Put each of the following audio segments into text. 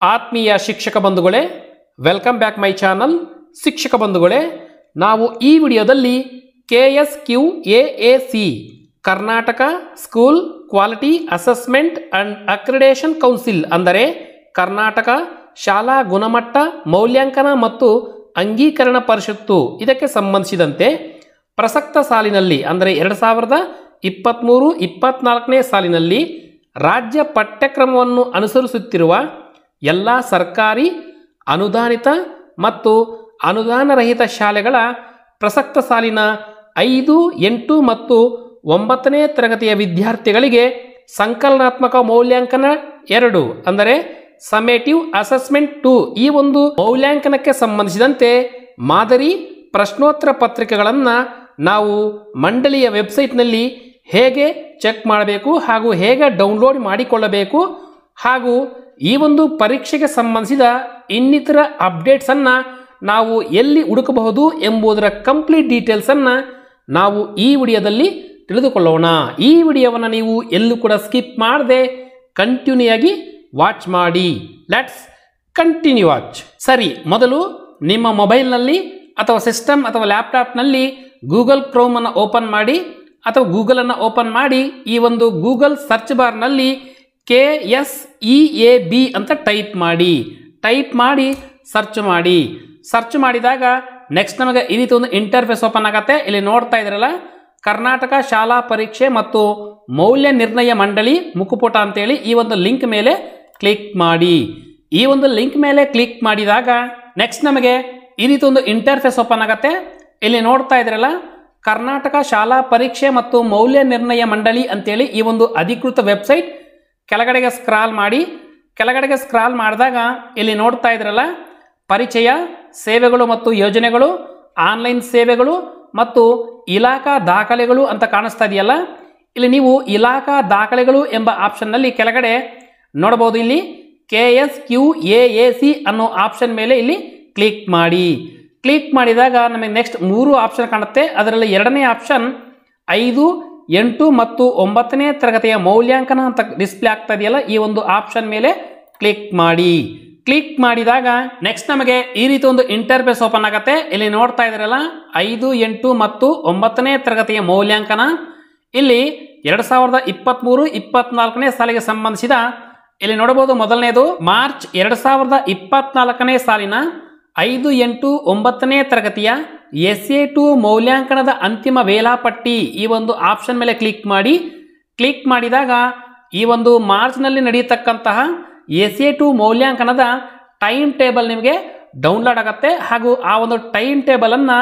ಆತ್ಮೀಯ ಶಿಕ್ಷಕ ಬಂಧುಗಳೇ, ವೆಲ್ಕಮ್ ಬ್ಯಾಕ್ ಮೈ ಚಾನಲ್. ಶಿಕ್ಷಕ ಬಂಧುಗಳೇ, ನಾವು ಈ ವಿಡಿಯೋದಲ್ಲಿ KSQAAC Karnataka school quality assessment and accreditation council ಅಂದರೆ ಕರ್ನಾಟಕ ಶಾಲಾ ಗುಣಮಟ್ಟ ಮೌಲ್ಯಾಂಕನ ಮತ್ತು ಅಂಗೀಕರಣ ಪರಿಷತ್ತು ಇದಕ್ಕೆ ಸಂಬಂಧಿಸಿದಂತೆ ಪ್ರಸಕ್ತ ಸಾಲಿನಲ್ಲಿ ಅಂದರೆ 2023-24ನೇ ಸಾಲಿನಲ್ಲಿ ರಾಜ್ಯ ಪಠ್ಯಕ್ರಮವನ್ನು ಅನುಸರಿಸುತ್ತಿರುವ ಎಲ್ಲ ಸರ್ಕಾರಿ ಅನುದಾನಿತ ಮತ್ತು ಅನುದಾನರಹಿತ ಶಾಲೆಗಳ ಪ್ರಸಕ್ತ ಸಾಲಿನ 5, 8 ಮತ್ತು 9ನೇ ತರಗತಿಯ ವಿದ್ಯಾರ್ಥಿಗಳಿಗೆ ಸಂಕಲನಾತ್ಮಕ ಮೌಲ್ಯಾಂಕನ 2 ಅಂದರೆ ಸಮೇಟಿವ್ ಅಸೆಸ್ಮೆಂಟ್ 2 ಈ ಒಂದು ಮೌಲ್ಯಾಂಕನಕ್ಕೆ ಸಂಬಂಧಿಸಿದಂತೆ ಮಾದರಿ ಪ್ರಶ್ನೋತ್ತರ ಪತ್ರಿಕೆಗಳನ್ನು ನಾವು ಮಂಡಳಿಯ ವೆಬ್ಸೈಟ್ನಲ್ಲಿ ಹೇಗೆ ಚೆಕ್ ಮಾಡಬೇಕು ಹಾಗೂ ಹೇಗೆ ಡೌನ್ಲೋಡ್ ಮಾಡಿಕೊಳ್ಳಬೇಕು ಹಾಗೂ ಈ ಒಂದು ಪರೀಕ್ಷೆಗೆ ಸಂಬಂಧಿಸಿದ ಇನ್ನಿತರ ಅಪ್ಡೇಟ್ಸನ್ನು ನಾವು ಎಲ್ಲಿ ಹುಡುಕಬಹುದು ಎಂಬುದರ ಕಂಪ್ಲೀಟ್ ಡೀಟೇಲ್ಸನ್ನು ನಾವು ಈ ವಿಡಿಯೋದಲ್ಲಿ ತಿಳಿದುಕೊಳ್ಳೋಣ. ಈ ವಿಡಿಯೋವನ್ನು ನೀವು ಎಲ್ಲೂ ಕೂಡ ಸ್ಕಿಪ್ ಮಾಡದೆ ಕಂಟಿನ್ಯೂ ಆಗಿ ವಾಚ್ ಮಾಡಿ. Let's continue watch. ಸರಿ, ಮೊದಲು ನಿಮ್ಮ ಮೊಬೈಲ್ನಲ್ಲಿ ಅಥವಾ ಸಿಸ್ಟಮ್ ಅಥವಾ ಲ್ಯಾಪ್ಟಾಪ್ನಲ್ಲಿ ಗೂಗಲ್ ಕ್ರೋಮನ್ನು ಓಪನ್ ಮಾಡಿ ಅಥವಾ ಗೂಗಲನ್ನು ಓಪನ್ ಮಾಡಿ ಈ ಒಂದು ಗೂಗಲ್ ಸರ್ಚ್ ಬಾರ್ನಲ್ಲಿ KSEAB ಅಂತ ಟೈಪ್ ಮಾಡಿ ಸರ್ಚ್ ಮಾಡಿದಾಗ ನೆಕ್ಸ್ಟ್ ನಮಗೆ ಈ ರೀತಿ ಒಂದು ಇಂಟರ್ಫೇಸ್ ಓಪನ್ ಆಗುತ್ತೆ. ಇಲ್ಲಿ ನೋಡ್ತಾ ಇದ್ರಲ್ಲ, ಕರ್ನಾಟಕ ಶಾಲಾ ಪರೀಕ್ಷೆ ಮತ್ತು ಮೌಲ್ಯ ನಿರ್ಣಯ ಮಂಡಳಿ ಮುಖಪುಟ ಅಂತೇಳಿ ಈ ಒಂದು ಲಿಂಕ್ ಮೇಲೆ ಕ್ಲಿಕ್ ಮಾಡಿ. ಈ ಒಂದು ಲಿಂಕ್ ಮೇಲೆ ಕ್ಲಿಕ್ ಮಾಡಿದಾಗ ನೆಕ್ಸ್ಟ್ ನಮಗೆ ಈ ರೀತಿ ಒಂದು ಇಂಟರ್ಫೇಸ್ ಓಪನ್ ಆಗುತ್ತೆ. ಇಲ್ಲಿ ನೋಡ್ತಾ ಇದ್ರಲ್ಲ, ಕರ್ನಾಟಕ ಶಾಲಾ ಪರೀಕ್ಷೆ ಮತ್ತು ಮೌಲ್ಯ ನಿರ್ಣಯ ಮಂಡಳಿ ಅಂತೇಳಿ ಈ ಒಂದು ಅಧಿಕೃತ ವೆಬ್ಸೈಟ್ ಕೆಳಗಡೆಗೆ ಸ್ಕ್ರಾಲ್ ಮಾಡಿದಾಗ ಇಲ್ಲಿ ನೋಡ್ತಾ ಇದ್ರಲ್ಲ, ಪರಿಚಯ, ಸೇವೆಗಳು ಮತ್ತು ಯೋಜನೆಗಳು, ಆನ್ಲೈನ್ ಸೇವೆಗಳು ಮತ್ತು ಇಲಾಖಾ ದಾಖಲೆಗಳು ಅಂತ ಕಾಣಿಸ್ತಾ ಇದೆಯಲ್ಲ, ಇಲ್ಲಿ ನೀವು ಇಲಾಖಾ ದಾಖಲೆಗಳು ಎಂಬ ಆಪ್ಷನ್ನಲ್ಲಿ ಕೆಳಗಡೆ ನೋಡಬಹುದು. ಇಲ್ಲಿ KSQAAC ಅನ್ನೋ ಆಪ್ಷನ್ ಮೇಲೆ ಇಲ್ಲಿ ಕ್ಲಿಕ್ ಮಾಡಿದಾಗ ನಮಗೆ ನೆಕ್ಸ್ಟ್ 3 ಆಪ್ಷನ್ ಕಾಣುತ್ತೆ. ಅದರಲ್ಲಿ 2ನೇ ಆಪ್ಷನ್ 5, 8 ಮತ್ತು 9ನೇ ತರಗತಿಯ ಮೌಲ್ಯಾಂಕನ ಅಂತ ಡಿಸ್ಪ್ಲೇ ಆಗ್ತಾ ಇದೆಯಲ್ಲ, ಈ ಒಂದು ಆಪ್ಷನ್ ಮೇಲೆ ಕ್ಲಿಕ್ ಮಾಡಿದಾಗ ನೆಕ್ಸ್ಟ್ ನಮಗೆ ಈ ರೀತಿ ಒಂದು ಇಂಟರ್ಫೇಸ್ ಓಪನ್ ಆಗುತ್ತೆ. ಇಲ್ಲಿ ನೋಡ್ತಾ ಇದ್ರಲ್ಲ, 5, 8 ಮತ್ತು 9ನೇ ತರಗತಿಯ ಮೌಲ್ಯಾಂಕನ ಇಲ್ಲಿ 2023-24ನೇ ಸಾಲಿಗೆ ಸಂಬಂಧಿಸಿದ ಇಲ್ಲಿ ನೋಡಬಹುದು. ಮೊದಲನೇದು ಮಾರ್ಚ್ 2024ನೇ ಸಾಲಿನ 5, 8, 9ನೇ ತರಗತಿಯ SA2 ಮೌಲ್ಯಾಂಕನದ ಅಂತಿಮ ವೇಳಾಪಟ್ಟಿ ಈ ಒಂದು ಆಪ್ಷನ್ ಮೇಲೆ ಕ್ಲಿಕ್ ಮಾಡಿದಾಗ ಈ ಒಂದು ಮಾರ್ಚ್ನಲ್ಲಿ ನಡೆಯತಕ್ಕಂತಹ SA2 ಮೌಲ್ಯಾಂಕನದ ಟೈಮ್ ಟೇಬಲ್ ನಿಮಗೆ ಡೌನ್ಲೋಡ್ ಆಗುತ್ತೆ ಹಾಗೂ ಆ ಒಂದು ಟೈಮ್ ಟೇಬಲನ್ನು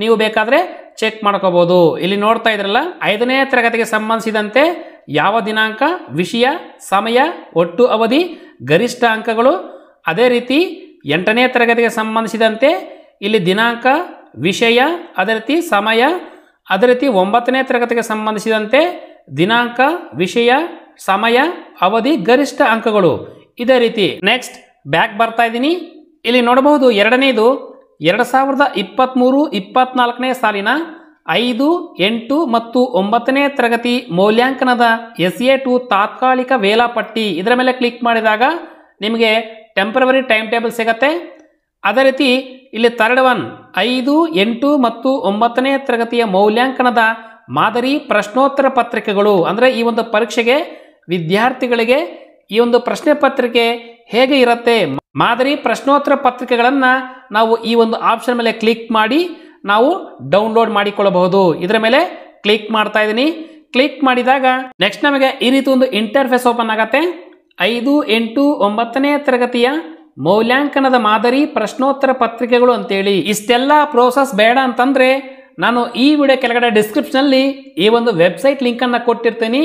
ನೀವು ಬೇಕಾದರೆ ಚೆಕ್ ಮಾಡ್ಕೋಬಹುದು. ಇಲ್ಲಿ ನೋಡ್ತಾ ಇದ್ರಲ್ಲ, 5ನೇ ತರಗತಿಗೆ ಸಂಬಂಧಿಸಿದಂತೆ ಯಾವ ದಿನಾಂಕ, ವಿಷಯ, ಸಮಯ, ಒಟ್ಟು ಅವಧಿ, ಗರಿಷ್ಠ ಅಂಕಗಳು. ಅದೇ ರೀತಿ 8ನೇ ತರಗತಿಗೆ ಸಂಬಂಧಿಸಿದಂತೆ ಇಲ್ಲಿ ದಿನಾಂಕ, ವಿಷಯ, ಅದೇ ರೀತಿ ಸಮಯ. ಅದೇ ರೀತಿ 9ನೇ ತರಗತಿಗೆ ಸಂಬಂಧಿಸಿದಂತೆ ದಿನಾಂಕ, ವಿಷಯ, ಸಮಯ, ಅವಧಿ, ಗರಿಷ್ಠ ಅಂಕಗಳು. ಇದೇ ರೀತಿ ನೆಕ್ಸ್ಟ್ ಬ್ಯಾಕ್ ಬರ್ತಾ ಇದ್ದೀನಿ. ಇಲ್ಲಿ ನೋಡಬಹುದು 2ನೇದು 2023-24ನೇ ಸಾಲಿನ 5, 8 ಮತ್ತು 9ನೇ ತರಗತಿ ಮೌಲ್ಯಾಂಕನದ SA2 ತಾತ್ಕಾಲಿಕ ವೇಳಾಪಟ್ಟಿ ಇದರ ಮೇಲೆ ಕ್ಲಿಕ್ ಮಾಡಿದಾಗ ನಿಮಗೆ ಟೆಂಪರವರಿ ಟೈಮ್ ಟೇಬಲ್ ಸಿಗತ್ತೆ. ಅದೇ ರೀತಿ ಇಲ್ಲಿ 3rd ಒನ್ 5, 8 ಮತ್ತು 9ನೇ ತರಗತಿಯ ಮೌಲ್ಯಾಂಕನದ ಮಾದರಿ ಪ್ರಶ್ನೋತ್ತರ ಪತ್ರಿಕೆಗಳು ಅಂದರೆ ಈ ಒಂದು ಪರೀಕ್ಷೆಗೆ ವಿದ್ಯಾರ್ಥಿಗಳಿಗೆ ಈ ಒಂದು ಪ್ರಶ್ನೆ ಪತ್ರಿಕೆ ಹೇಗೆ ಇರುತ್ತೆ, ಮಾದರಿ ಪ್ರಶ್ನೋತ್ತರ ಪತ್ರಿಕೆಗಳನ್ನು ನಾವು ಈ ಒಂದು ಆಪ್ಷನ್ ಮೇಲೆ ಕ್ಲಿಕ್ ಮಾಡಿ ನಾವು ಡೌನ್ಲೋಡ್ ಮಾಡಿಕೊಳ್ಳಬಹುದು. ಇದರ ಮೇಲೆ ಕ್ಲಿಕ್ ಮಾಡ್ತಾ ಇದ್ದೀನಿ. ಕ್ಲಿಕ್ ಮಾಡಿದಾಗ ನೆಕ್ಸ್ಟ್ ನಮಗೆ ಈ ರೀತಿ ಒಂದು ಇಂಟರ್ಫೇಸ್ ಓಪನ್ ಆಗುತ್ತೆ. 5, 8, 9ನೇ ತರಗತಿಯ ಮೌಲ್ಯಾಂಕನದ ಮಾದರಿ ಪ್ರಶ್ನೋತ್ತರ ಪತ್ರಿಕೆಗಳು ಅಂತೇಳಿ ಇಷ್ಟೆಲ್ಲ ಪ್ರೋಸೆಸ್ ಬೇಡ ಅಂತಂದ್ರೆ ನಾನು ಈ ವಿಡಿಯೋ ಕೆಳಗಡೆ ಡಿಸ್ಕ್ರಿಪ್ಷನಲ್ಲಿ ಈ ಒಂದು ವೆಬ್ಸೈಟ್ ಲಿಂಕನ್ನು ಕೊಟ್ಟಿರ್ತೀನಿ.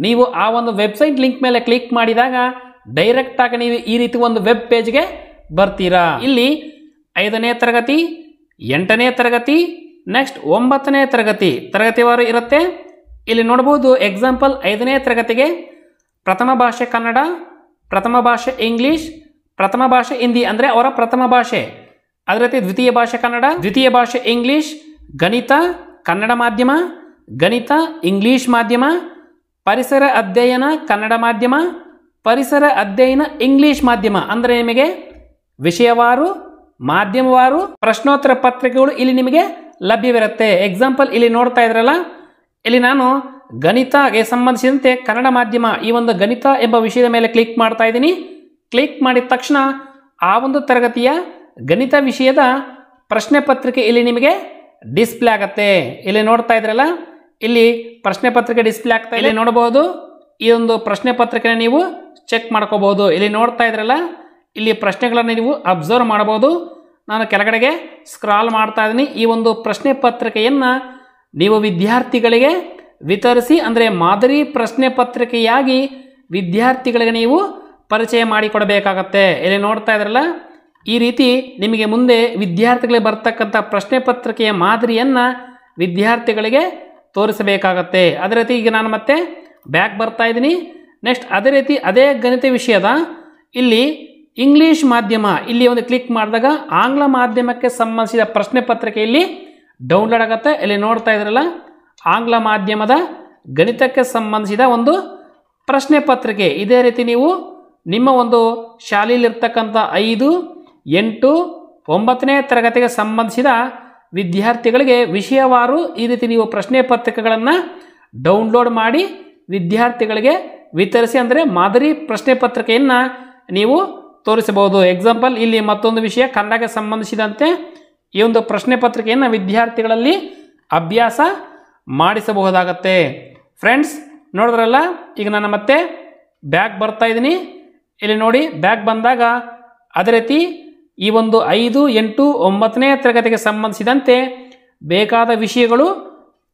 ನೀವು ಆ ಒಂದು ವೆಬ್ಸೈಟ್ ಲಿಂಕ್ ಮೇಲೆ ಕ್ಲಿಕ್ ಮಾಡಿದಾಗ ಡೈರೆಕ್ಟ್ ಆಗಿ ನೀವು ಈ ರೀತಿ ಒಂದು ವೆಬ್ ಪೇಜ್ಗೆ ಬರ್ತೀರಾ. ಇಲ್ಲಿ 5ನೇ ತರಗತಿ, 8ನೇ ತರಗತಿ, ನೆಕ್ಸ್ಟ್ 9ನೇ ತರಗತಿವಾರು ಇರುತ್ತೆ. ಇಲ್ಲಿ ನೋಡಬಹುದು ಎಕ್ಸಾಂಪಲ್ 5ನೇ ತರಗತಿಗೆ ಪ್ರಥಮ ಭಾಷೆ ಕನ್ನಡ, ಪ್ರಥಮ ಭಾಷೆ ಇಂಗ್ಲಿಷ್, ಪ್ರಥಮ ಭಾಷೆ ಹಿಂದಿ ಅಂದರೆ ಅವರ ಪ್ರಥಮ ಭಾಷೆ. ಅದೇ ರೀತಿ ದ್ವಿತೀಯ ಭಾಷೆ ಕನ್ನಡ, ದ್ವಿತೀಯ ಭಾಷೆ ಇಂಗ್ಲಿಷ್, ಗಣಿತ ಕನ್ನಡ ಮಾಧ್ಯಮ, ಗಣಿತ ಇಂಗ್ಲಿಷ್ ಮಾಧ್ಯಮ, ಪರಿಸರ ಅಧ್ಯಯನ ಕನ್ನಡ ಮಾಧ್ಯಮ, ಪರಿಸರ ಅಧ್ಯಯನ ಇಂಗ್ಲಿಷ್ ಮಾಧ್ಯಮ ಅಂದರೆ ನಿಮಗೆ ವಿಷಯವಾರು ಮಾಧ್ಯಮವಾರು ಪ್ರಶ್ನೋತ್ತರ ಪತ್ರಿಕೆಗಳು ಇಲ್ಲಿ ನಿಮಗೆ ಲಭ್ಯವಿರುತ್ತೆ. ಎಕ್ಸಾಂಪಲ್ ಇಲ್ಲಿ ನೋಡ್ತಾ ಇದ್ರಲ್ಲ, ಇಲ್ಲಿ ನಾನು ಗಣಿತಗೆ ಸಂಬಂಧಿಸಿದಂತೆ ಕನ್ನಡ ಮಾಧ್ಯಮ ಈ ಒಂದು ಗಣಿತ ಎಂಬ ವಿಷಯದ ಮೇಲೆ ಕ್ಲಿಕ್ ಮಾಡ್ತಾ ಇದ್ದೀನಿ. ಕ್ಲಿಕ್ ಮಾಡಿದ ತಕ್ಷಣ ಆ ಒಂದು ತರಗತಿಯ ಗಣಿತ ವಿಷಯದ ಪ್ರಶ್ನೆ ಪತ್ರಿಕೆ ಇಲ್ಲಿ ನಿಮಗೆ ಡಿಸ್ಪ್ಲೇ ಆಗುತ್ತೆ. ಇಲ್ಲಿ ನೋಡ್ತಾ ಇದ್ರಲ್ಲ, ಇಲ್ಲಿ ಪ್ರಶ್ನೆ ಪತ್ರಿಕೆ ಡಿಸ್ಪ್ಲೇ ಆಗ್ತಾ ಇಲ್ಲಿ ನೋಡಬಹುದು. ಈ ಒಂದು ಪ್ರಶ್ನೆ ಪತ್ರಿಕೆನ ನೀವು ಚೆಕ್ ಮಾಡ್ಕೋಬಹುದು. ಇಲ್ಲಿ ನೋಡ್ತಾ ಇದ್ರಲ್ಲ, ಇಲ್ಲಿ ಪ್ರಶ್ನೆಗಳನ್ನು ನೀವು ಅಬ್ಸರ್ವ್ ಮಾಡಬಹುದು. ನಾನು ಕೆಳಗಡೆಗೆ ಸ್ಕ್ರಾಲ್ ಮಾಡ್ತಾ ಇದ್ದೀನಿ. ಈ ಒಂದು ಪ್ರಶ್ನೆ ಪತ್ರಿಕೆಯನ್ನು ನೀವು ವಿದ್ಯಾರ್ಥಿಗಳಿಗೆ ವಿತರಿಸಿ, ಅಂದರೆ ಮಾದರಿ ಪ್ರಶ್ನೆ ಪತ್ರಿಕೆಯಾಗಿ ವಿದ್ಯಾರ್ಥಿಗಳಿಗೆ ನೀವು ಪರಿಚಯ ಮಾಡಿಕೊಡಬೇಕಾಗತ್ತೆ. ಇಲ್ಲಿ ನೋಡ್ತಾ ಇದ್ರಲ್ಲ, ಈ ರೀತಿ ನಿಮಗೆ ಮುಂದೆ ವಿದ್ಯಾರ್ಥಿಗಳಿಗೆ ಬರ್ತಕ್ಕಂಥ ಪ್ರಶ್ನೆ ಪತ್ರಿಕೆಯ ಮಾದರಿಯನ್ನು ವಿದ್ಯಾರ್ಥಿಗಳಿಗೆ ತೋರಿಸಬೇಕಾಗತ್ತೆ. ಅದೇ ರೀತಿ ಈಗ ನಾನು ಮತ್ತೆ ಬ್ಯಾಕ್ ಬರ್ತಾ ಇದ್ದೀನಿ. ನೆಕ್ಸ್ಟ್ ಅದೇ ರೀತಿ ಅದೇ ಗಣಿತ ವಿಷಯದ ಇಲ್ಲಿ ಇಂಗ್ಲೀಷ್ ಮಾಧ್ಯಮ ಇಲ್ಲಿ ಒಂದು ಕ್ಲಿಕ್ ಮಾಡಿದಾಗ ಆಂಗ್ಲ ಮಾಧ್ಯಮಕ್ಕೆ ಸಂಬಂಧಿಸಿದ ಪ್ರಶ್ನೆ ಪತ್ರಿಕೆ ಇಲ್ಲಿ ಡೌನ್ಲೋಡ್ ಆಗುತ್ತೆ. ಇಲ್ಲಿ ನೋಡ್ತಾ ಇದ್ರಲ್ಲ, ಆಂಗ್ಲ ಮಾಧ್ಯಮದ ಗಣಿತಕ್ಕೆ ಸಂಬಂಧಿಸಿದ ಒಂದು ಪ್ರಶ್ನೆ ಪತ್ರಿಕೆ. ಇದೇ ರೀತಿ ನೀವು ನಿಮ್ಮ ಒಂದು ಶಾಲೆಯಲ್ಲಿರ್ತಕ್ಕಂಥ 5, 8, 9ನೇ ತರಗತಿಗೆ ಸಂಬಂಧಿಸಿದ ವಿದ್ಯಾರ್ಥಿಗಳಿಗೆ ವಿಷಯವಾರು ಈ ರೀತಿ ನೀವು ಪ್ರಶ್ನೆ ಪತ್ರಿಕೆಗಳನ್ನು ಡೌನ್ಲೋಡ್ ಮಾಡಿ ವಿದ್ಯಾರ್ಥಿಗಳಿಗೆ ವಿತರಿಸಿ, ಅಂದರೆ ಮಾದರಿ ಪ್ರಶ್ನೆ ಪತ್ರಿಕೆಯನ್ನು ನೀವು ತೋರಿಸಬಹುದು. ಎಕ್ಸಾಂಪಲ್ ಇಲ್ಲಿ ಮತ್ತೊಂದು ವಿಷಯ ಕನ್ನಡಕ್ಕೆ ಸಂಬಂಧಿಸಿದಂತೆ ಈ ಒಂದು ಪ್ರಶ್ನೆ ಪತ್ರಿಕೆಯನ್ನು ವಿದ್ಯಾರ್ಥಿಗಳಲ್ಲಿ ಅಭ್ಯಾಸ ಮಾಡಿಸಬಹುದಾಗತ್ತೆ. ಫ್ರೆಂಡ್ಸ್ ನೋಡಿದ್ರಲ್ಲ, ಈಗ ನಾನು ಮತ್ತೆ ಬ್ಯಾಕ್ ಬರ್ತಾ ಇದ್ದೀನಿ. ಇಲ್ಲಿ ನೋಡಿ, ಬ್ಯಾಕ್ ಬಂದಾಗ ಅದೇ ರೀತಿ ಈ ಒಂದು 5, 8, 9ನೇ ತರಗತಿಗೆ ಸಂಬಂಧಿಸಿದಂತೆ ಬೇಕಾದ ವಿಷಯಗಳು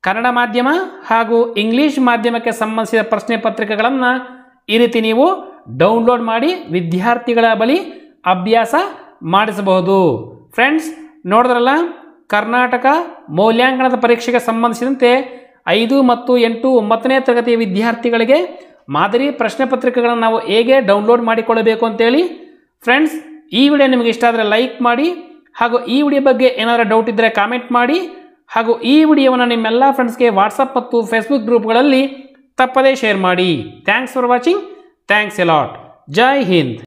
ಕನ್ನಡ ಮಾಧ್ಯಮ ಹಾಗೂ ಇಂಗ್ಲೀಷ್ ಮಾಧ್ಯಮಕ್ಕೆ ಸಂಬಂಧಿಸಿದ ಪ್ರಶ್ನೆ ಪತ್ರಿಕೆಗಳನ್ನು ಈ ರೀತಿ ನೀವು ಡೌನ್ಲೋಡ್ ಮಾಡಿ ವಿದ್ಯಾರ್ಥಿಗಳ ಬಳಿ ಅಭ್ಯಾಸ ಮಾಡಿಸಬಹುದು. ಫ್ರೆಂಡ್ಸ್ ನೋಡಿದ್ರಲ್ಲ, ಕರ್ನಾಟಕ ಮೌಲ್ಯಾಂಕನದ ಪರೀಕ್ಷೆಗೆ ಸಂಬಂಧಿಸಿದಂತೆ 5 ಮತ್ತು 8, 9ನೇ ತರಗತಿಯ ವಿದ್ಯಾರ್ಥಿಗಳಿಗೆ ಮಾದರಿ ಪ್ರಶ್ನೆ ಪತ್ರಿಕೆಗಳನ್ನು ನಾವು ಹೇಗೆ ಡೌನ್ಲೋಡ್ ಮಾಡಿಕೊಳ್ಳಬೇಕು ಅಂತೇಳಿ. ಫ್ರೆಂಡ್ಸ್ ಈ ವಿಡಿಯೋ ನಿಮಗೆ ಇಷ್ಟ ಆದರೆ ಲೈಕ್ ಮಾಡಿ, ಹಾಗೂ ಈ ವಿಡಿಯೋ ಬಗ್ಗೆ ಏನಾದರೂ ಡೌಟ್ ಇದ್ದರೆ ಕಾಮೆಂಟ್ ಮಾಡಿ, ಹಾಗೂ ಈ ವಿಡಿಯೋವನ್ನು ನಿಮ್ಮೆಲ್ಲ ಫ್ರೆಂಡ್ಸ್ಗೆ ವಾಟ್ಸಪ್ ಮತ್ತು ಫೇಸ್ಬುಕ್ ಗ್ರೂಪ್ಗಳಲ್ಲಿ ತಪ್ಪದೇ ಶೇರ್ ಮಾಡಿ. Thanks for watching. Thanks A lot. Jai Hind.